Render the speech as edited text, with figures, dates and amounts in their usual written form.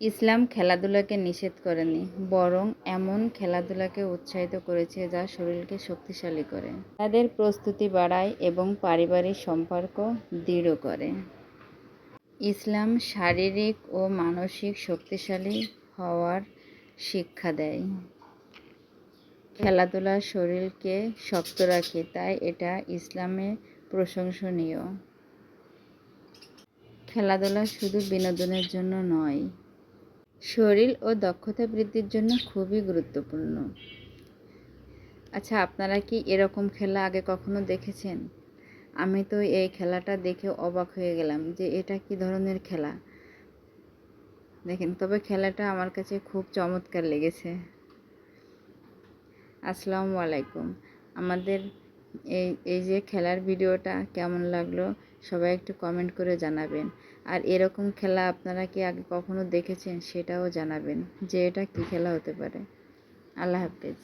ইসলাম খেলাধুলাকে নিষেধ করেনি, বরং এমন খেলাধুলাকে উৎসাহিত করেছে যা শরীরকে শক্তিশালী করে, তাদের প্রস্তুতি বাড়ায় এবং পারিবারিক সম্পর্ক দৃঢ় করে। ইসলাম শারীরিক ও মানসিক শক্তিশালী হওয়ার শিক্ষা দেয়। খেলাধুলা শরীরকে শক্ত রাখে, তাই এটা ইসলামে প্রশংসনীয়। খেলাধুলা শুধু বিনোদনের জন্য নয়, শরীর ও দক্ষতা বৃদ্ধির জন্য খুবই গুরুত্বপূর্ণ। আচ্ছা, আপনারা কি এরকম খেলা আগে কখনো দেখেছেন? আমি তো এই খেলাটা দেখে অবাক হয়ে গেলাম যে এটা কি ধরনের খেলা। দেখেন, তবে খেলাটা আমার কাছে খুব চমৎকার লেগেছে। আসসালামু আলাইকুম। আমাদের এই যে খেলার ভিডিওটা কেমন লাগলো সবাই একটু কমেন্ট করে জানাবেন। আর এরকম খেলা আপনারা কি আগে কখনো দেখেছেন সেটাও জানাবেন যে এটা কী খেলা হতে পারে। আল্লাহ হাফেজ।